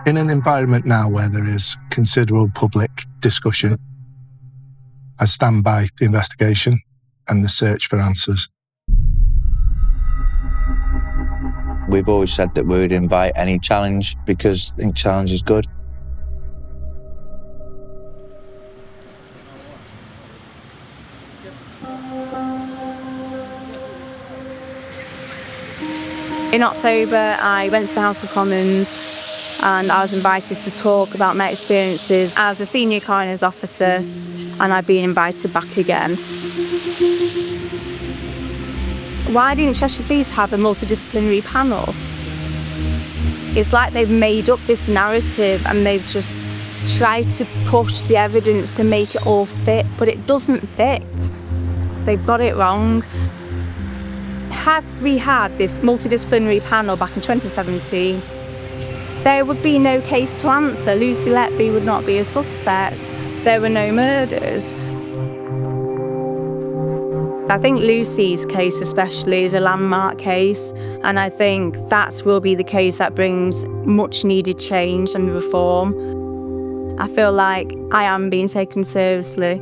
In an environment now where there is considerable public discussion, I stand by the investigation and the search for answers. We've always said that we would invite any challenge because I think challenge is good. In October, I went to the House of Commons and I was invited to talk about my experiences as a senior coroner's officer, and I've been invited back again. Why didn't Cheshire Police have a multidisciplinary panel? It's like they've made up this narrative and they've just tried to push the evidence to make it all fit, but it doesn't fit. They've got it wrong. Had we had this multidisciplinary panel back in 2017, there would be no case to answer. Lucy Letby would not be a suspect. There were no murders. I think Lucy's case especially is a landmark case, and I think that will be the case that brings much needed change and reform. I feel like I am being taken seriously.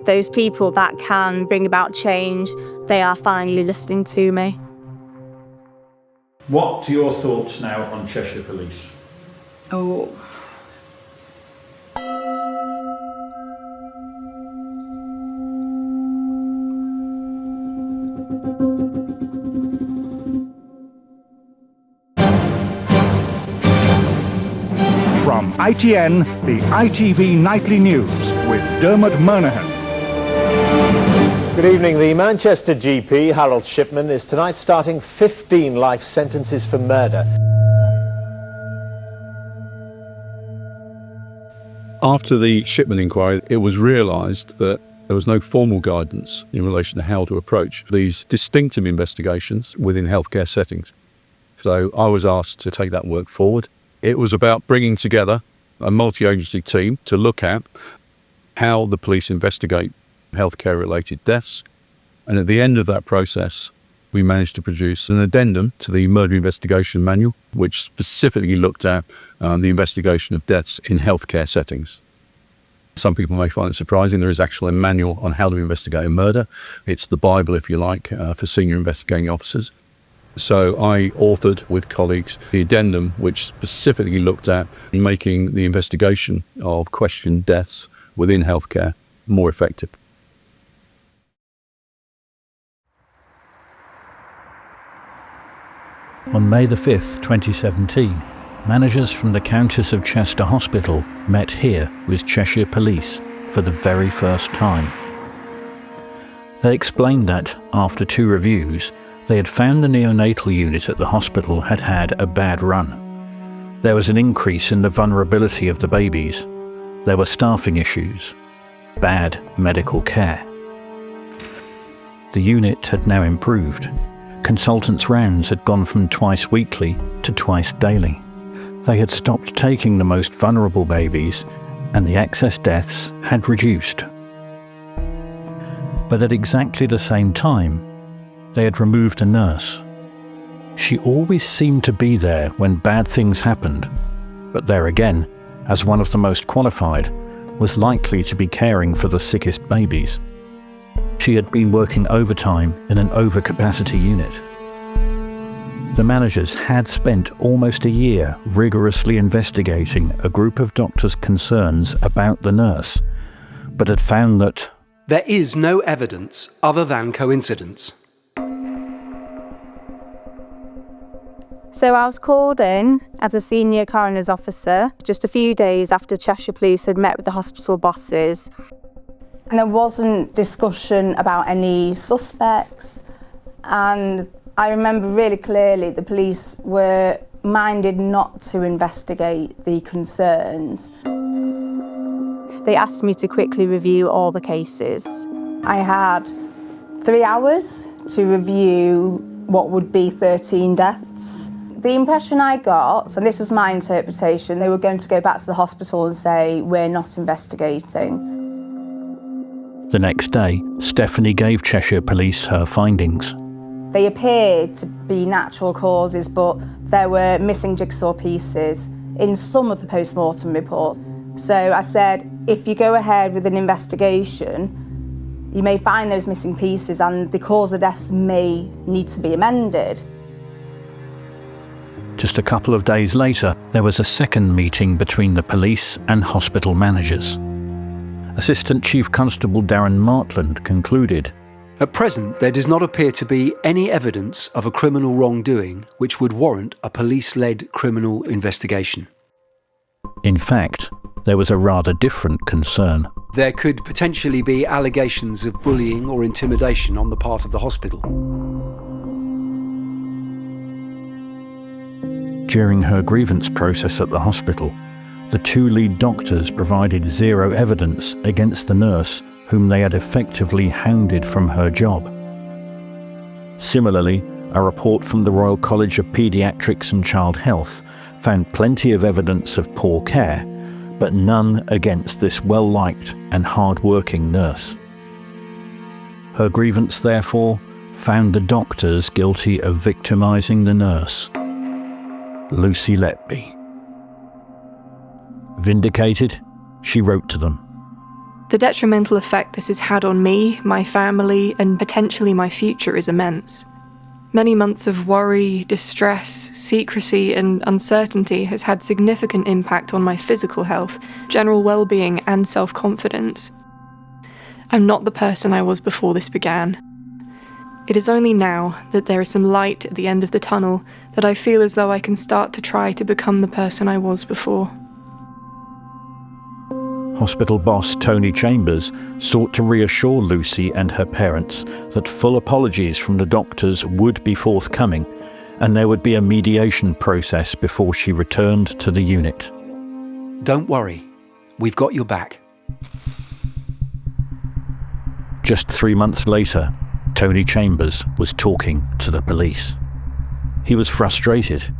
Those people that can bring about change, they are finally listening to me. What are your thoughts now on Cheshire Police? Oh. From ITN, the ITV Nightly News with Dermot Monaghan. Good evening. The Manchester GP, Harold Shipman, is tonight starting 15 life sentences for murder. After the Shipman inquiry, it was realised that there was no formal guidance in relation to how to approach these distinctive investigations within healthcare settings. So I was asked to take that work forward. It was about bringing together a multi-agency team to look at how the police investigate healthcare-related deaths. And at the end of that process, we managed to produce an addendum to the murder investigation manual, which specifically looked at the investigation of deaths in healthcare settings. Some people may find it surprising. There is actually a manual on how to investigate a murder. It's the Bible, if you like, for senior investigating officers. So I authored with colleagues the addendum, which specifically looked at making the investigation of questioned deaths within healthcare more effective. On May the 5th, 2017, managers from the Countess of Chester Hospital met here with Cheshire Police for the very first time. They explained that, after 2 reviews, they had found the neonatal unit at the hospital had had a bad run. There was an increase in the vulnerability of the babies. There were staffing issues, bad medical care. The unit had now improved. Consultants' rounds had gone from twice weekly to twice daily. They had stopped taking the most vulnerable babies, and the excess deaths had reduced. But at exactly the same time, they had removed a nurse. She always seemed to be there when bad things happened, but there again, as one of the most qualified, was likely to be caring for the sickest babies. She had been working overtime in an overcapacity unit. The managers had spent almost a year rigorously investigating a group of doctors' concerns about the nurse, but had found that there is no evidence other than coincidence. So I was called in as a senior coroner's officer just a few days after Cheshire Police had met with the hospital bosses. And there wasn't discussion about any suspects. And I remember really clearly the police were minded not to investigate the concerns. They asked me to quickly review all the cases. I had 3 hours to review what would be 13 deaths. The impression I got, and this was my interpretation, they were going to go back to the hospital and say, we're not investigating. The next day, Stephanie gave Cheshire Police her findings. They appeared to be natural causes, but there were missing jigsaw pieces in some of the post-mortem reports. So I said, if you go ahead with an investigation, you may find those missing pieces and the cause of deaths may need to be amended. Just a couple of days later, there was a second meeting between the police and hospital managers. Assistant Chief Constable Darren Martland concluded, At present, there does not appear to be any evidence of a criminal wrongdoing which would warrant a police-led criminal investigation. In fact, there was a rather different concern. There could potentially be allegations of bullying or intimidation on the part of the hospital. During her grievance process at the hospital, the two lead doctors provided zero evidence against the nurse whom they had effectively hounded from her job. Similarly, a report from the Royal College of Paediatrics and Child Health found plenty of evidence of poor care, but none against this well-liked and hard-working nurse. Her grievance, therefore, found the doctors guilty of victimising the nurse, Lucy Letby. Vindicated, she wrote to them, The detrimental effect this has had on me, my family, and potentially my future is immense. Many months of worry, distress, secrecy, and uncertainty has had significant impact on my physical health, general well-being, and self-confidence. I'm not the person I was before this began. It is only now that there is some light at the end of the tunnel that I feel as though I can start to try to become the person I was before. Hospital boss Tony Chambers sought to reassure Lucy and her parents that full apologies from the doctors would be forthcoming and there would be a mediation process before she returned to the unit. Don't worry, we've got your back. Just 3 months later, Tony Chambers was talking to the police. He was frustrated.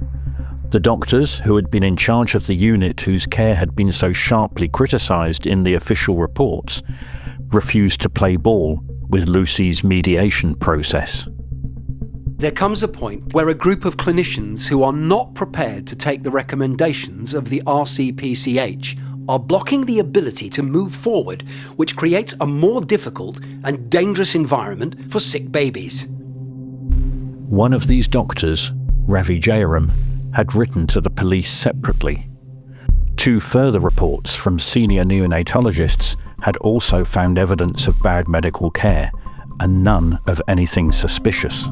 The doctors, who had been in charge of the unit whose care had been so sharply criticised in the official reports, refused to play ball with Lucy's mediation process. There comes a point where a group of clinicians who are not prepared to take the recommendations of the RCPCH are blocking the ability to move forward, which creates a more difficult and dangerous environment for sick babies. One of these doctors, Ravi Jayaram, had written to the police separately. 2 further reports from senior neonatologists had also found evidence of bad medical care, and none of anything suspicious.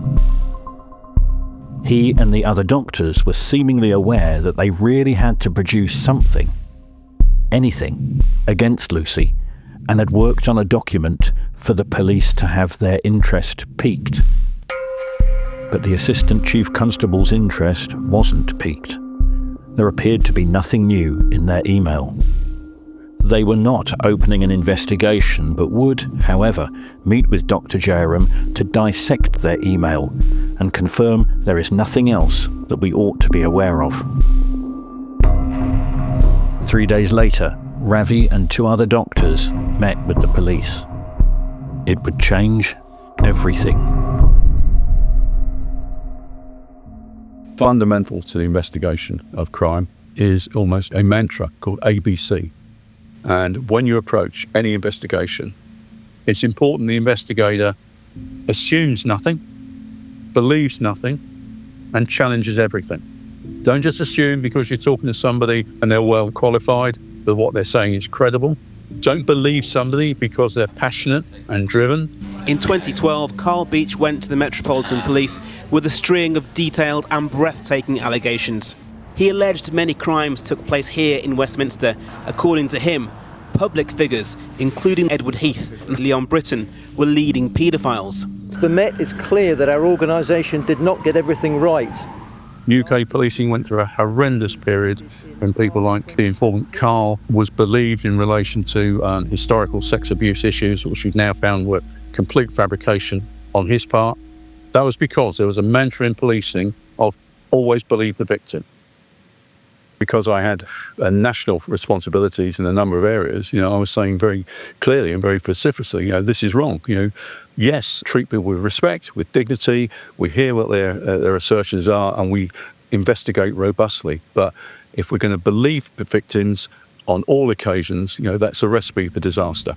He and the other doctors were seemingly aware that they really had to produce something, anything, against Lucy, and had worked on a document for the police to have their interest piqued. But the Assistant Chief Constable's interest wasn't piqued. There appeared to be nothing new in their email. They were not opening an investigation, but would, however, meet with Dr. Jayaram to dissect their email and confirm there is nothing else that we ought to be aware of. 3 days later, Ravi and 2 other doctors met with the police. It would change everything. Fundamental to the investigation of crime is almost a mantra called ABC. And when you approach any investigation, it's important the investigator assumes nothing, believes nothing, and challenges everything. Don't just assume because you're talking to somebody and they're well qualified that what they're saying is credible. Don't believe somebody because they're passionate and driven. In 2012, Carl Beach went to the Metropolitan Police with a string of detailed and breathtaking allegations. He alleged many crimes took place here in Westminster. According to him, public figures, including Edward Heath and Leon Britton, were leading paedophiles. The Met is clear that our organisation did not get everything right. UK policing went through a horrendous period when people like the informant Carl was believed in relation to historical sex abuse issues, which we've now found were complete fabrication on his part. That was because there was a mantra in policing of always believe the victim. Because I had national responsibilities in a number of areas, I was saying very clearly and very vociferously, this is wrong. Yes, treat people with respect, with dignity. We hear what their assertions are, and we investigate robustly. But if we're going to believe the victims on all occasions, that's a recipe for disaster.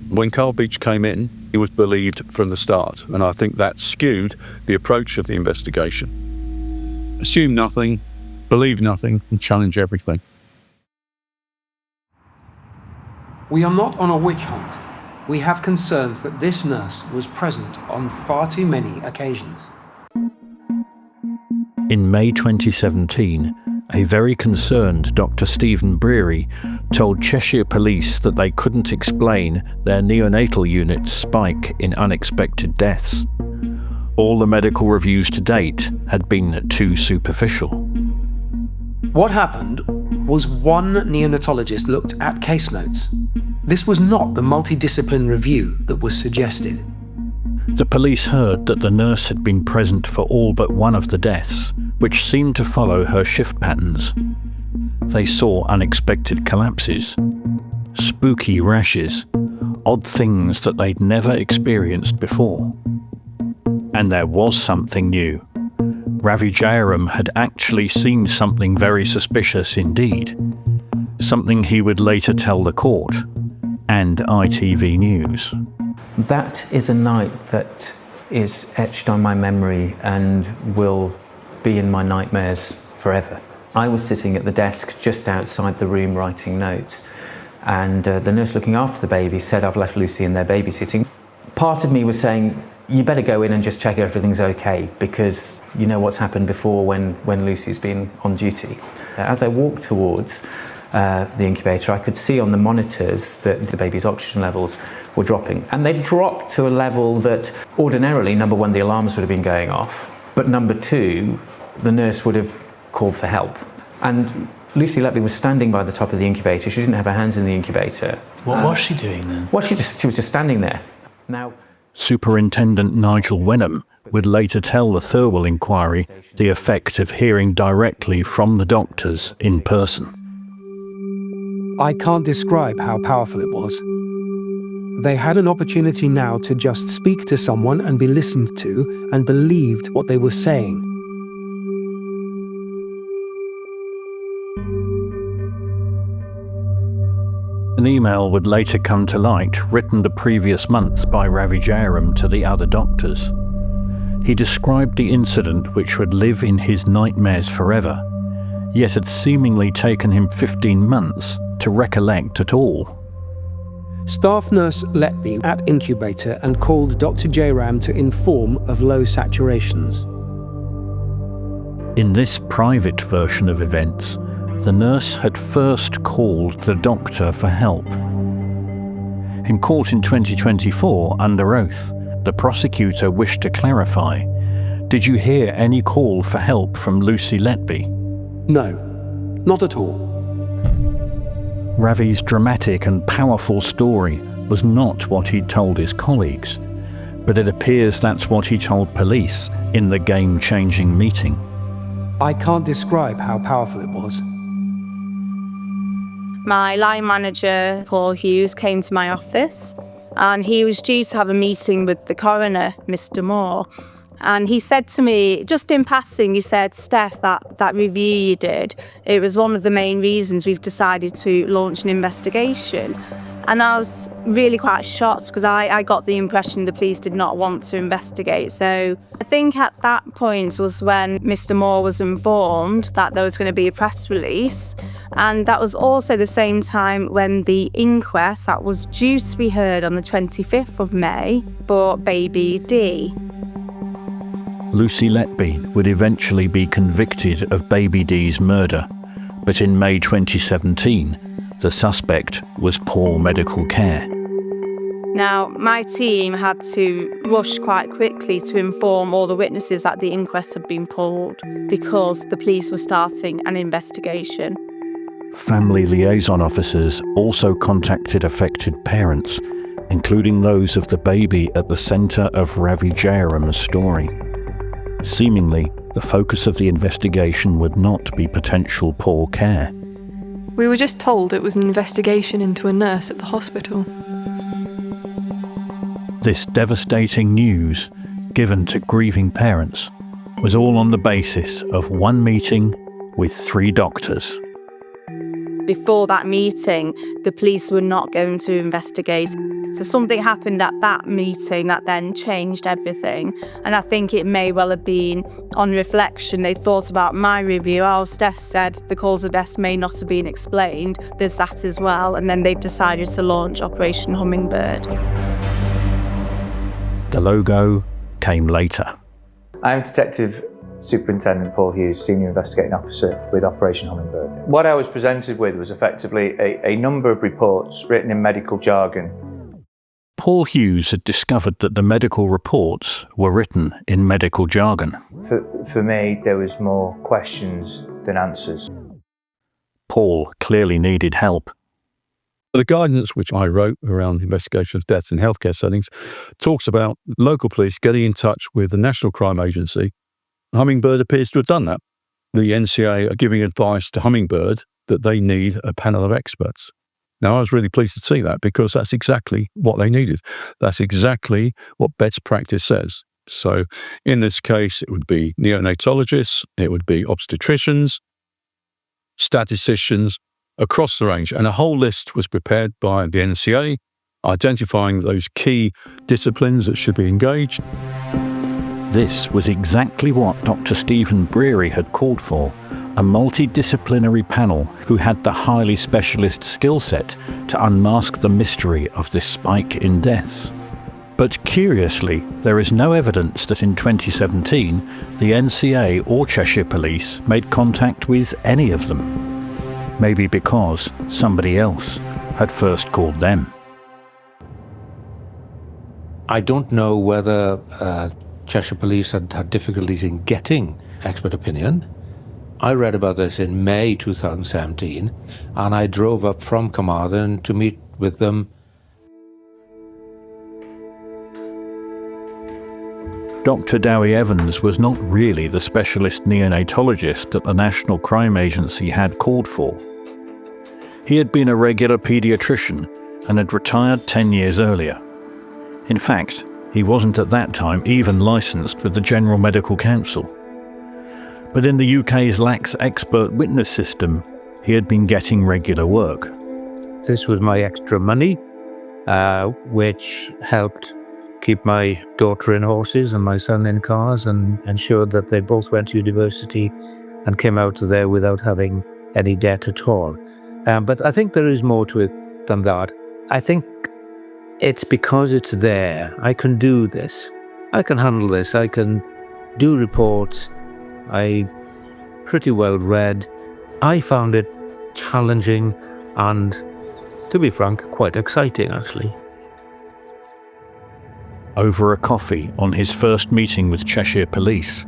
When Carl Beach came in, he was believed from the start, and I think that skewed the approach of the investigation. Assume nothing, believe nothing, and challenge everything. We are not on a witch hunt. We have concerns that this nurse was present on far too many occasions. In May 2017, a very concerned Dr. Stephen Breary told Cheshire Police that they couldn't explain their neonatal unit's spike in unexpected deaths. All the medical reviews to date had been too superficial. What happened was one neonatologist looked at case notes. This was not the multidiscipline review that was suggested. The police heard that the nurse had been present for all but one of the deaths, which seemed to follow her shift patterns. They saw unexpected collapses, spooky rashes, odd things that they'd never experienced before. And there was something new. Ravi Jayaram had actually seen something very suspicious indeed. Something he would later tell the court and ITV News. That is a night that is etched on my memory and will be in my nightmares forever. I was sitting at the desk just outside the room writing notes, and the nurse looking after the baby said, "I've left Lucy in there babysitting." Part of me was saying, you better go in and just check everything's okay, because you know what's happened before when Lucy's been on duty. As I walked towards the incubator, I could see on the monitors that the baby's oxygen levels were dropping. And they dropped to a level that ordinarily, number one, the alarms would have been going off, but number two, the nurse would have called for help. And Lucy Letby was standing by the top of the incubator. She didn't have her hands in the incubator. What was she doing then? Well, she was just standing there. Now, Superintendent Nigel Wenham would later tell the Thirlwall Inquiry the effect of hearing directly from the doctors in person. I can't describe how powerful it was. They had an opportunity now to just speak to someone and be listened to and believed what they were saying. An email would later come to light, written the previous month by Ravi Jayaram to the other doctors. He described the incident which would live in his nightmares forever, yet had seemingly taken him 15 months to recollect at all. Staff nurse Letby at incubator and called Dr. Jayaram to inform of low saturations. In this private version of events, the nurse had first called the doctor for help. In court in 2024, under oath, the prosecutor wished to clarify, did you hear any call for help from Lucy Letby? No, not at all. Ravi's dramatic and powerful story was not what he'd told his colleagues, but it appears that's what he told police in the game-changing meeting. I can't describe how powerful it was. My line manager, Paul Hughes, came to my office and he was due to have a meeting with the coroner, Mr. Moore. And he said to me, just in passing, he said, "Steph, that review you did, it was one of the main reasons we've decided to launch an investigation." And I was really quite shocked because I got the impression the police did not want to investigate. So I think at that point was when Mr. Moore was informed that there was going to be a press release. And that was also the same time when the inquest that was due to be heard on the 25th of May for baby D. Lucy Letby would eventually be convicted of baby D's murder, but in May 2017, the suspect was poor medical care. Now, my team had to rush quite quickly to inform all the witnesses that the inquest had been pulled because the police were starting an investigation. Family liaison officers also contacted affected parents, including those of the baby at the centre of Ravi Jayaram's story. Seemingly, the focus of the investigation would not be potential poor care. We were just told it was an investigation into a nurse at the hospital. This devastating news, given to grieving parents, was all on the basis of one meeting with 3 doctors. Before that meeting, the police were not going to investigate. So something happened at that meeting that then changed everything. And I think it may well have been, on reflection, they thought about my review. Oh, Steph said the cause of death may not have been explained. There's that as well. And then they've decided to launch Operation Hummingbird. The logo came later. I'm Detective Superintendent Paul Hughes, Senior Investigating Officer with Operation Hummingbird. What I was presented with was effectively a number of reports written in medical jargon. Paul Hughes had discovered that the medical reports were written in medical jargon. For me, there was more questions than answers. Paul clearly needed help. The guidance which I wrote around the investigation of deaths in healthcare settings talks about local police getting in touch with the National Crime Agency. Hummingbird appears to have done that. The NCA are giving advice to Hummingbird that they need a panel of experts. Now, I was really pleased to see that because that's exactly what they needed. That's exactly what best practice says. So in this case, it would be neonatologists, it would be obstetricians, statisticians, across the range. And a whole list was prepared by the NCA, identifying those key disciplines that should be engaged. This was exactly what Dr. Stephen Breary had called for, a multidisciplinary panel who had the highly specialist skill set to unmask the mystery of this spike in deaths. But curiously, there is no evidence that in 2017 the NCA or Cheshire Police made contact with any of them. Maybe because somebody else had first called them. I don't know whether Cheshire Police had difficulties in getting expert opinion. I read about this in May 2017, and I drove up from Carmarthen to meet with them. Dr. Dewi Evans was not really the specialist neonatologist that the National Crime Agency had called for. He had been a regular paediatrician and had retired 10 years earlier. In fact, he wasn't at that time even licensed with the General Medical Council. But in the UK's lax expert witness system, he had been getting regular work. This was my extra money, which helped keep my daughter in horses and my son in cars and ensured that they both went to university and came out of there without having any debt at all. But I think there is more to it than that. I think it's because it's there. I can do this. I can handle this. I can do reports. I pretty well read. I found it challenging and, to be frank, quite exciting actually. Over a coffee on his first meeting with Cheshire Police,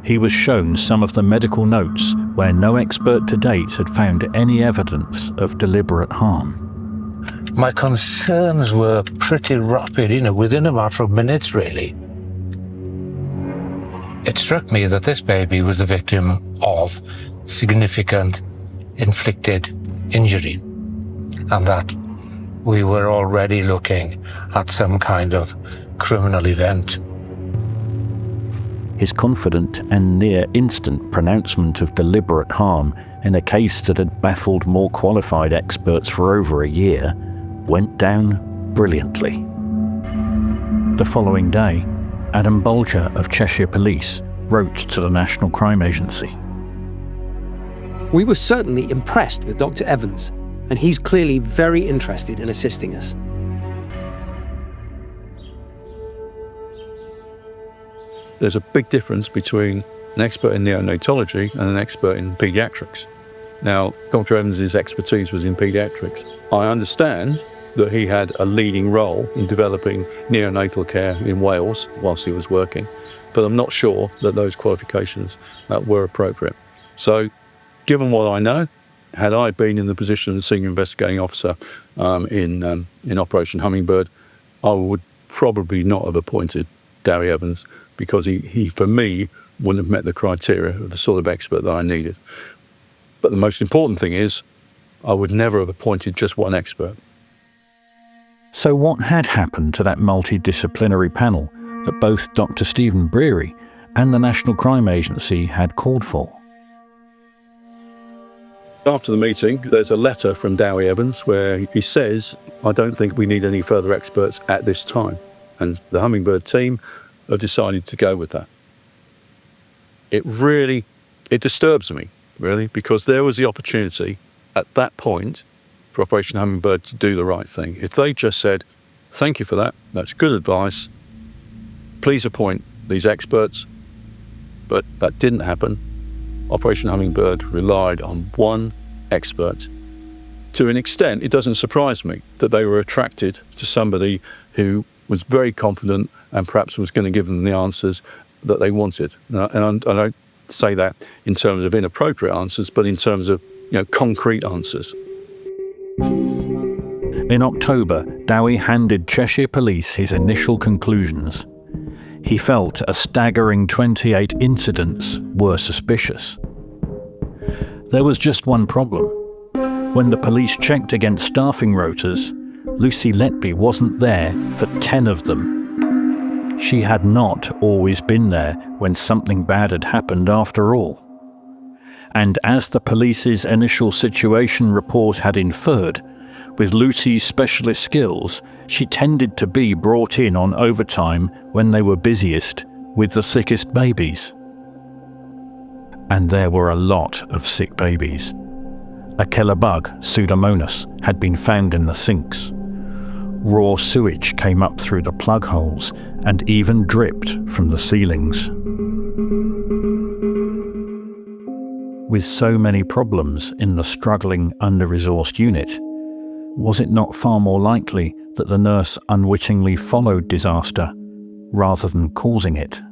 he was shown some of the medical notes where no expert to date had found any evidence of deliberate harm. My concerns were pretty rapid, within a matter of minutes, really. It struck me that this baby was the victim of significant inflicted injury, and that we were already looking at some kind of criminal event. His confident and near-instant pronouncement of deliberate harm in a case that had baffled more qualified experts for over a year went down brilliantly. The following day, Adam Bolger of Cheshire Police wrote to the National Crime Agency. We were certainly impressed with Dr. Evans, and he's clearly very interested in assisting us. There's a big difference between an expert in neonatology and an expert in paediatrics. Now, Dr. Evans' expertise was in paediatrics. I understand that he had a leading role in developing neonatal care in Wales whilst he was working, but I'm not sure that those qualifications were appropriate. So, given what I know, had I been in the position of the Senior Investigating Officer in Operation Hummingbird, I would probably not have appointed Dewi Evans, because he, for me, wouldn't have met the criteria of the sort of expert that I needed. But the most important thing is, I would never have appointed just one expert. So what had happened to that multidisciplinary panel that both Dr. Stephen Breary and the National Crime Agency had called for? After the meeting, there's a letter from Dewi Evans where he says, I don't think we need any further experts at this time. And the Hummingbird team have decided to go with that. It disturbs me, really, because there was the opportunity at that point for Operation Hummingbird to do the right thing. If they just said, thank you for that, that's good advice, please appoint these experts, but that didn't happen. Operation Hummingbird relied on one expert. To an extent, it doesn't surprise me that they were attracted to somebody who was very confident and perhaps was going to give them the answers that they wanted. And I don't say that in terms of inappropriate answers, but in terms of concrete answers. In October, Dewi handed Cheshire Police his initial conclusions. He felt a staggering 28 incidents were suspicious. There was just one problem. When the police checked against staffing rotas, Lucy Letby wasn't there for 10 of them. She had not always been there when something bad had happened after all. And as the police's initial situation report had inferred, with Lucy's specialist skills, she tended to be brought in on overtime when they were busiest with the sickest babies. And there were a lot of sick babies. A killer bug, Pseudomonas, had been found in the sinks. Raw sewage came up through the plug holes and even dripped from the ceilings. With so many problems in the struggling, under-resourced unit, was it not far more likely that the nurse unwittingly followed disaster rather than causing it?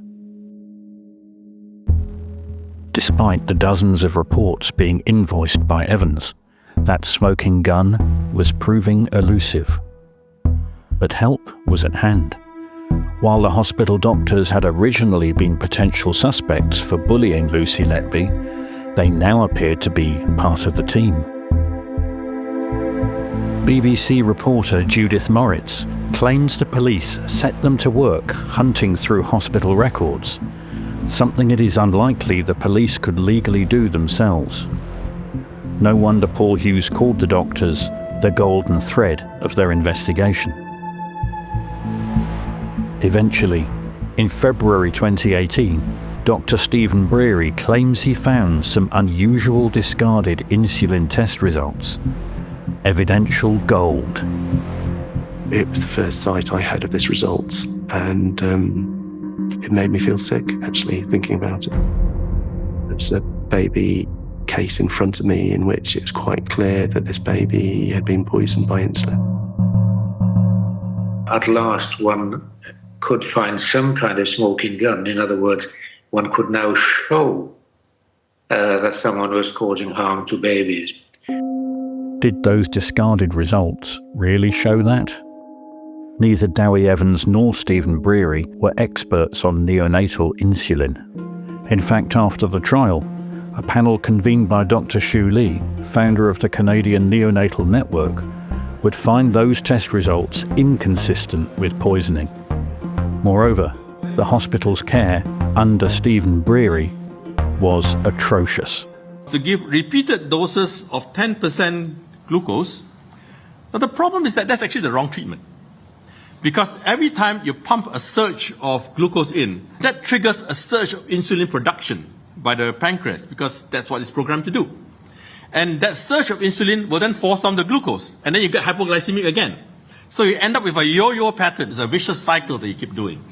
Despite the dozens of reports being invoiced by Evans, that smoking gun was proving elusive. But help was at hand. While the hospital doctors had originally been potential suspects for bullying Lucy Letby, they now appeared to be part of the team. BBC reporter Judith Moritz claims the police set them to work hunting through hospital records, something it is unlikely the police could legally do themselves. No wonder Paul Hughes called the doctors the golden thread of their investigation. Eventually, in February 2018, Dr. Stephen Breary claims he found some unusual discarded insulin test results. Evidential gold. It was the first sight I had of this results, and it made me feel sick, actually, thinking about it. There's a baby case in front of me in which it was quite clear that this baby had been poisoned by insulin. At last, one could find some kind of smoking gun. In other words, one could now show that someone was causing harm to babies. Did those discarded results really show that? Neither Dewi Evans nor Stephen Breary were experts on neonatal insulin. In fact, after the trial, a panel convened by Dr. Shu Lee, founder of the Canadian Neonatal Network, would find those test results inconsistent with poisoning. Moreover, the hospital's care under Stephen Breary was atrocious. To give repeated doses of 10% glucose, but the problem is that that's actually the wrong treatment. Because every time you pump a surge of glucose in, that triggers a surge of insulin production by the pancreas, because that's what it's programmed to do. And that surge of insulin will then force down the glucose, and then you get hypoglycemic again. So you end up with a yo-yo pattern. It's a vicious cycle that you keep doing.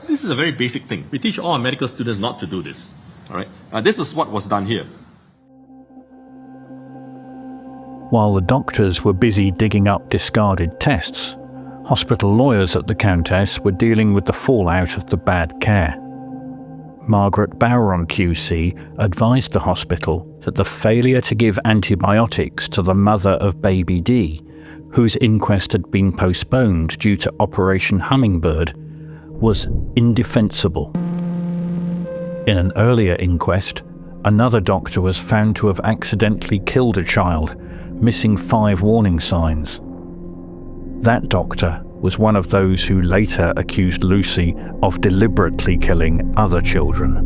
This is a very basic thing. We teach all our medical students not to do this. All right? This is what was done here. While the doctors were busy digging up discarded tests, hospital lawyers at the Countess were dealing with the fallout of the bad care. Margaret Bowron QC advised the hospital that the failure to give antibiotics to the mother of baby D, whose inquest had been postponed due to Operation Hummingbird, was indefensible. In an earlier inquest, another doctor was found to have accidentally killed a child, missing 5 warning signs. That doctor was one of those who later accused Lucy of deliberately killing other children.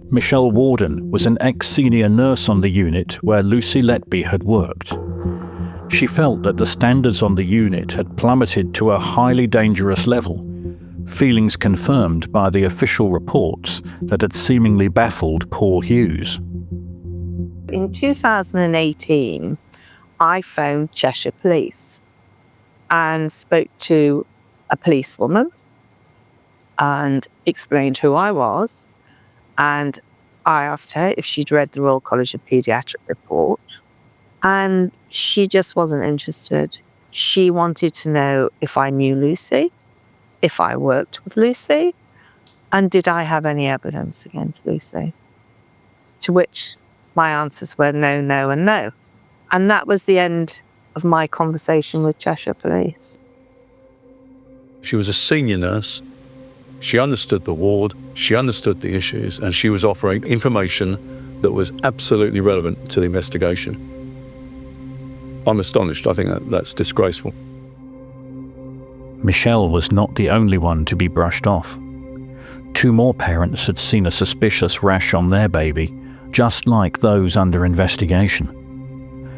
Michelle Warden was an ex-senior nurse on the unit where Lucy Letby had worked. She felt that the standards on the unit had plummeted to a highly dangerous level, feelings confirmed by the official reports that had seemingly baffled Paul Hughes. In 2018, I phoned Cheshire Police and spoke to a policewoman and explained who I was. And I asked her if she'd read the Royal College of Paediatric report. And she just wasn't interested. She wanted to know if I knew Lucy, if I worked with Lucy, and did I have any evidence against Lucy? To which my answers were no, no, and no. And that was the end of my conversation with Cheshire Police. She was a senior nurse. She understood the ward, she understood the issues, and she was offering information that was absolutely relevant to the investigation. I'm astonished. I think that's disgraceful. Michelle was not the only one to be brushed off. 2 more parents had seen a suspicious rash on their baby, just like those under investigation.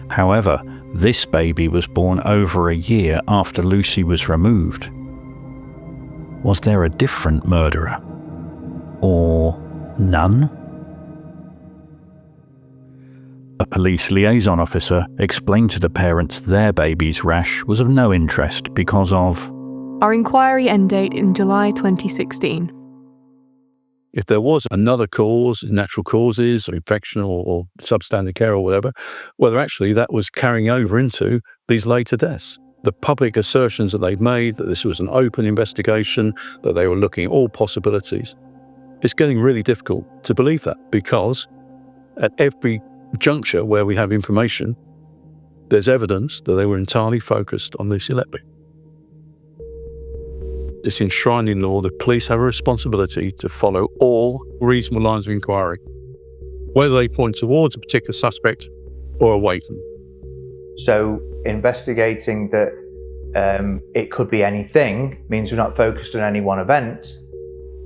However, this baby was born over a year after Lucy was removed. Was there a different murderer? Or none? A police liaison officer explained to the parents their baby's rash was of no interest because of our inquiry end date in July 2016. If there was another cause, natural causes, or infection, or substandard care, or whatever, whether actually that was carrying over into these later deaths. The public assertions that they've made, that this was an open investigation, that they were looking at all possibilities, it's getting really difficult to believe that, because at every juncture where we have information, there's evidence that they were entirely focused on Lucy Letby. It's enshrined in law that police have a responsibility to follow all reasonable lines of inquiry, whether they point towards a particular suspect or away from them. So investigating that it could be anything means we're not focused on any one event,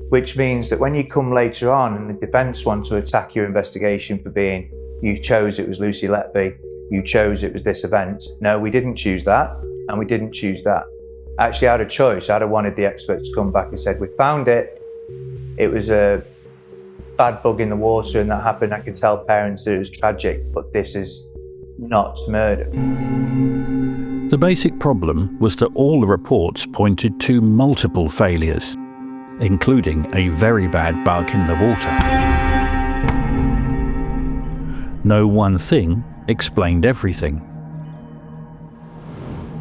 which means that when you come later on and the defence want to attack your investigation for being, you chose it was Lucy Letby, you chose it was this event. No, we didn't choose that, and we didn't choose that. Actually, I had a choice. I'd have wanted the experts to come back and said, we found it. It was a bad bug in the water and that happened. I can tell parents that it was tragic, but this is not murder. The basic problem was that all the reports pointed to multiple failures, including a very bad bug in the water. No one thing explained everything.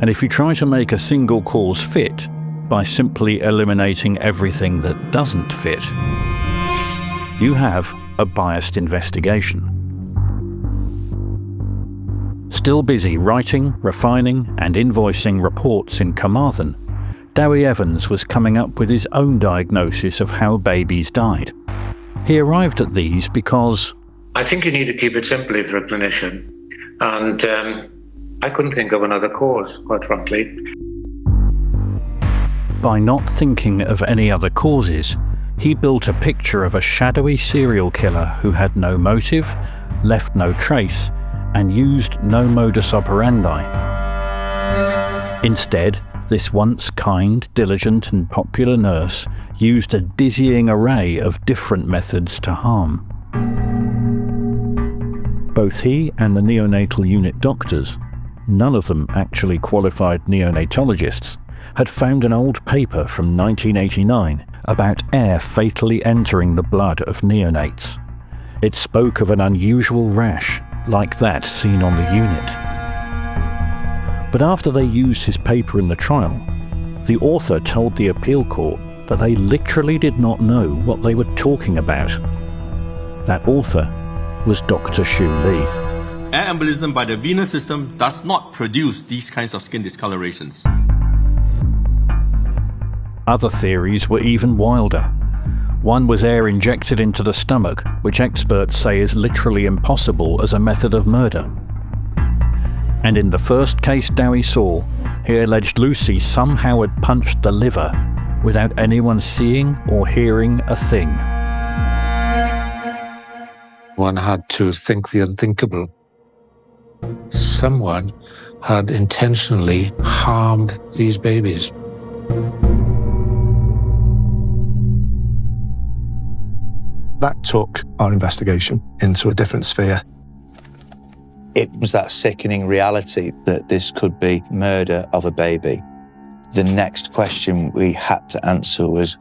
And if you try to make a single cause fit by simply eliminating everything that doesn't fit, you have a biased investigation. Still busy writing, refining, and invoicing reports in Carmarthen, Dewi Evans was coming up with his own diagnosis of how babies died. He arrived at these because I think you need to keep it simple if you're a clinician. And I couldn't think of another cause, quite frankly. By not thinking of any other causes, he built a picture of a shadowy serial killer who had no motive, left no trace, and used no modus operandi. Instead, this once kind, diligent, and popular nurse used a dizzying array of different methods to harm. Both he and the neonatal unit doctors, none of them actually qualified neonatologists, had found an old paper from 1989 about air fatally entering the blood of neonates. It spoke of an unusual rash, like that seen on the unit. But after they used his paper in the trial, the author told the appeal court that they literally did not know what they were talking about. That author was Dr. Xu Li. Air embolism by the venous system does not produce these kinds of skin discolorations. Other theories were even wilder. One was air injected into the stomach, which experts say is literally impossible as a method of murder. And in the first case Dewi saw, he alleged Lucy somehow had punched the liver without anyone seeing or hearing a thing. One had to think the unthinkable. Someone had intentionally harmed these babies. That took our investigation into a different sphere. It was that sickening reality that this could be murder of a baby. The next question we had to answer was,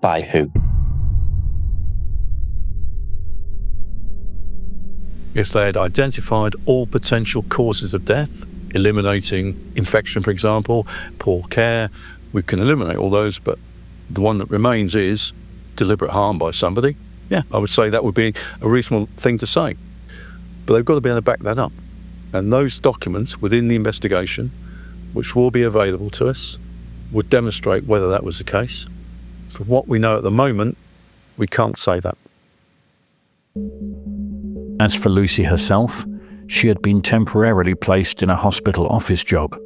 by who? If they had identified all potential causes of death, eliminating infection, for example, poor care, we can eliminate all those, but the one that remains is deliberate harm by somebody. Yeah, I would say that would be a reasonable thing to say. But they've got to be able to back that up. And those documents within the investigation, which will be available to us, would demonstrate whether that was the case. From what we know at the moment, we can't say that. As for Lucy herself, she had been temporarily placed in a hospital office job.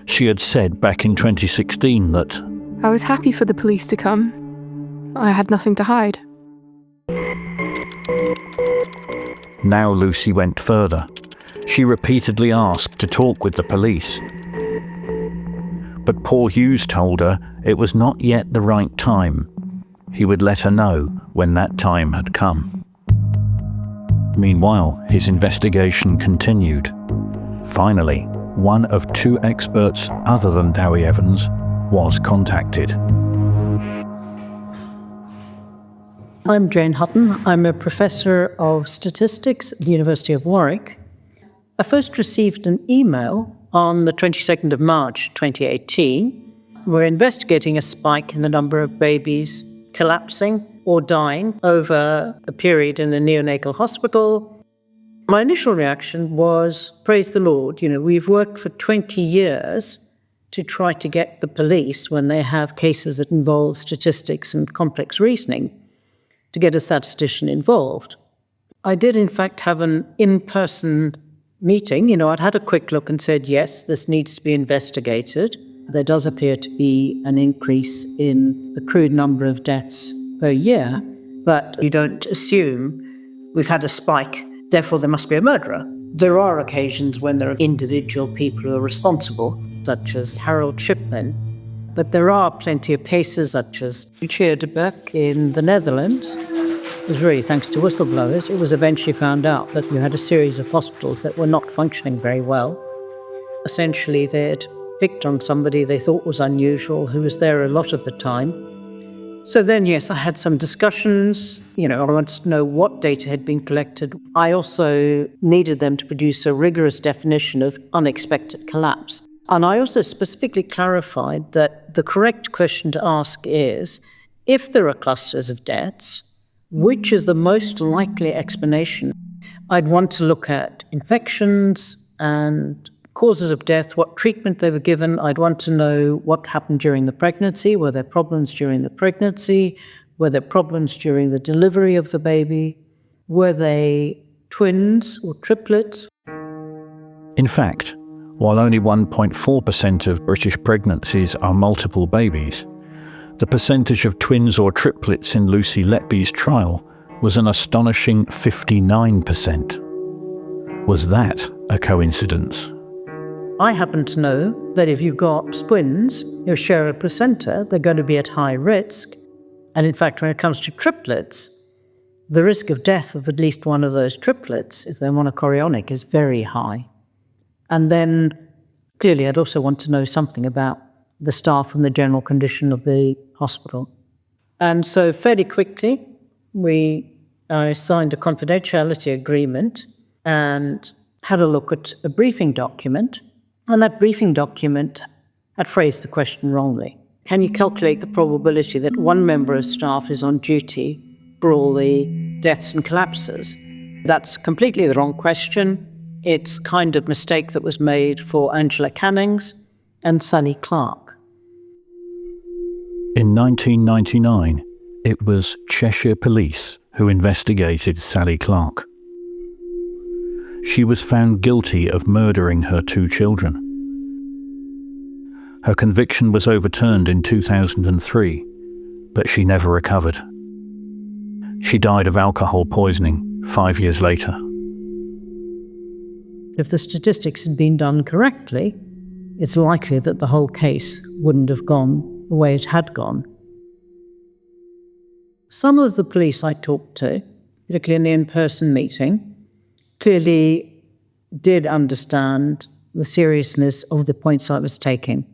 She had said back in 2016 that, I was happy for the police to come. I had nothing to hide. Now Lucy went further. She repeatedly asked to talk with the police. But Paul Hughes told her it was not yet the right time. He would let her know when that time had come. Meanwhile, his investigation continued. Finally, one of two experts other than Dewi Evans was contacted. I'm Jane Hutton. I'm a professor of statistics at the University of Warwick. I first received an email on the 22nd of March 2018. We're investigating a spike in the number of babies collapsing or dying over a period in the neonatal hospital. My initial reaction was, praise the Lord, we've worked for 20 years to try to get the police, when they have cases that involve statistics and complex reasoning, to get a statistician involved. I did, in fact, have an in-person meeting. I'd had a quick look and said, yes, this needs to be investigated. There does appear to be an increase in the crude number of deaths per year, but you don't assume we've had a spike, therefore there must be a murderer. There are occasions when there are individual people who are responsible, such as Harold Shipman, but there are plenty of cases such as Lucia de Berk in the Netherlands. It was really thanks to whistleblowers. It was eventually found out that you had a series of hospitals that were not functioning very well. Essentially, they'd picked on somebody they thought was unusual, who was there a lot of the time. So then, yes, I had some discussions. I wanted to know what data had been collected. I also needed them to produce a rigorous definition of unexpected collapse. And I also specifically clarified that the correct question to ask is, if there are clusters of deaths, which is the most likely explanation? I'd want to look at infections and causes of death, what treatment they were given. I'd want to know what happened during the pregnancy. Were there problems during the pregnancy? Were there problems during the delivery of the baby? Were they twins or triplets? In fact, while only 1.4% of British pregnancies are multiple babies, the percentage of twins or triplets in Lucy Letby's trial was an astonishing 59%. Was that a coincidence? I happen to know that if you've got twins who share a placenta, they're going to be at high risk. And in fact, when it comes to triplets, the risk of death of at least one of those triplets, if they're monochorionic, is very high. And then, clearly, I'd also want to know something about the staff and the general condition of the hospital. And so fairly quickly, I signed a confidentiality agreement and had a look at a briefing document. And that briefing document had phrased the question wrongly. Can you calculate the probability that one member of staff is on duty for all the deaths and collapses? That's completely the wrong question. It's kind of mistake that was made for Angela Cannings and Sally Clark. In 1999, it was Cheshire Police who investigated Sally Clark. She was found guilty of murdering her 2 children. Her conviction was overturned in 2003, but she never recovered. She died of alcohol poisoning 5 years later. If the statistics had been done correctly, it's likely that the whole case wouldn't have gone the way it had gone. Some of the police I talked to, particularly in the in-person meeting, clearly did understand the seriousness of the points I was taking.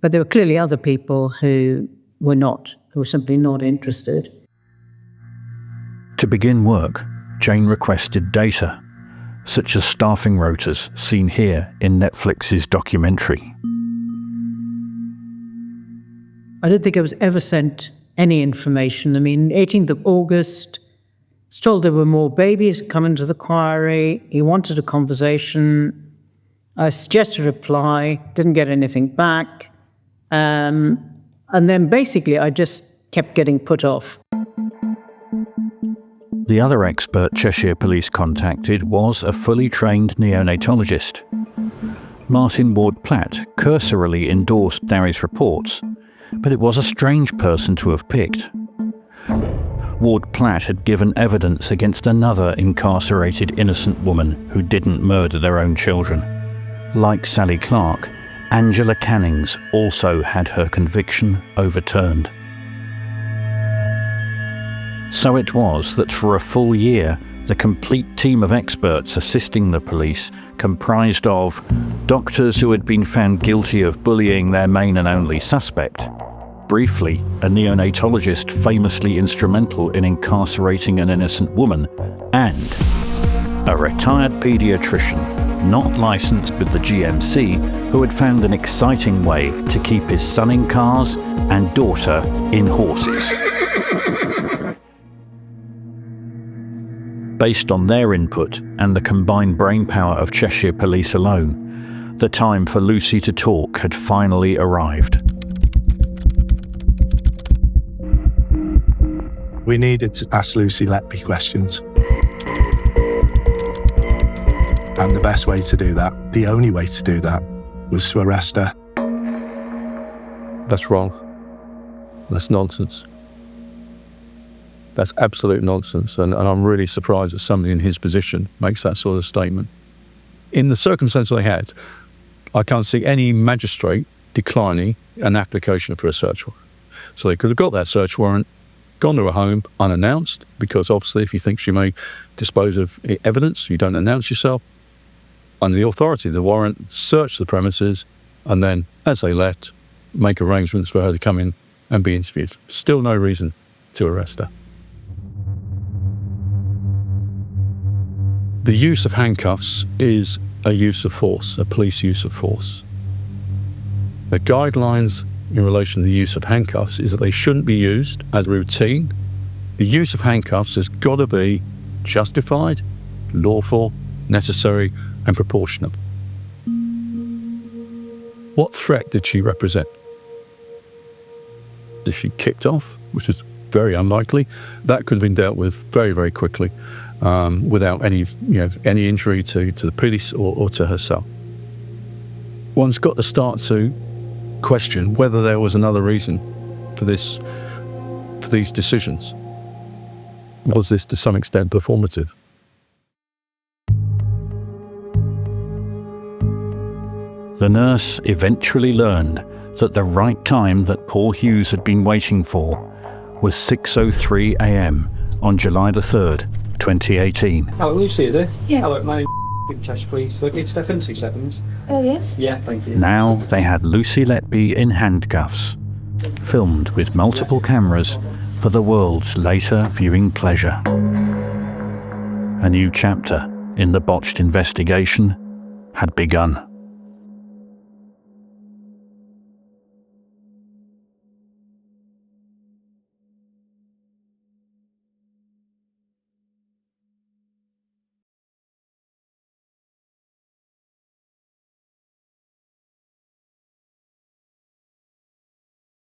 But there were clearly other people who were simply not interested. To begin work, Jane requested data, such as staffing rotas seen here in Netflix's documentary. I don't think I was ever sent any information. I mean, 18th of August, I was told there were more babies coming to the Inquiry. He wanted a conversation. I suggested a reply, didn't get anything back. And then basically I just kept getting put off. The other expert Cheshire Police contacted was a fully trained neonatologist. Martin Ward-Platt cursorily endorsed Dewi's reports, but it was a strange person to have picked. Ward-Platt had given evidence against another incarcerated innocent woman who didn't murder their own children. Like Sally Clark, Angela Cannings also had her conviction overturned. So it was that for a full year, the complete team of experts assisting the police comprised of doctors who had been found guilty of bullying their main and only suspect, briefly a neonatologist famously instrumental in incarcerating an innocent woman, and a retired paediatrician not licensed with the GMC who had found an exciting way to keep his son in cars and daughter in horses. Based on their input and the combined brainpower of Cheshire Police alone, the time for Lucy to talk had finally arrived. We needed to ask Lucy Letby questions. And the best way to do that, the only way to do that, was to arrest her. That's wrong. That's nonsense. That's absolute nonsense. And I'm really surprised that somebody in his position makes that sort of statement. In the circumstances I had, I can't see any magistrate declining an application for a search warrant. So they could have got that search warrant, gone to her home unannounced, because obviously if you think she may dispose of evidence, you don't announce yourself. Under the authority of the warrant, search the premises, and then, as they left, make arrangements for her to come in and be interviewed. Still no reason to arrest her. The use of handcuffs is a use of force, a police use of force. The guidelines in relation to the use of handcuffs is that they shouldn't be used as routine. The use of handcuffs has got to be justified, lawful, necessary, and proportionate. What threat did she represent? If she kicked off, which is very unlikely, that could have been dealt with very, very quickly, without any injury to the police or to herself. One's got to start to question whether there was another reason for these decisions. Was this to some extent performative? The nurse eventually learned that the right time that Paul Hughes had been waiting for was 6:03 a.m. on July the 3rd, 2018. Hello, Lucy, is it? Yeah. Hello, my name's Cheshire Police. So can you step in 2 seconds? Oh, yes. Yeah, thank you. Now they had Lucy Letby in handcuffs, filmed with multiple cameras for the world's later viewing pleasure. A new chapter in the botched investigation had begun.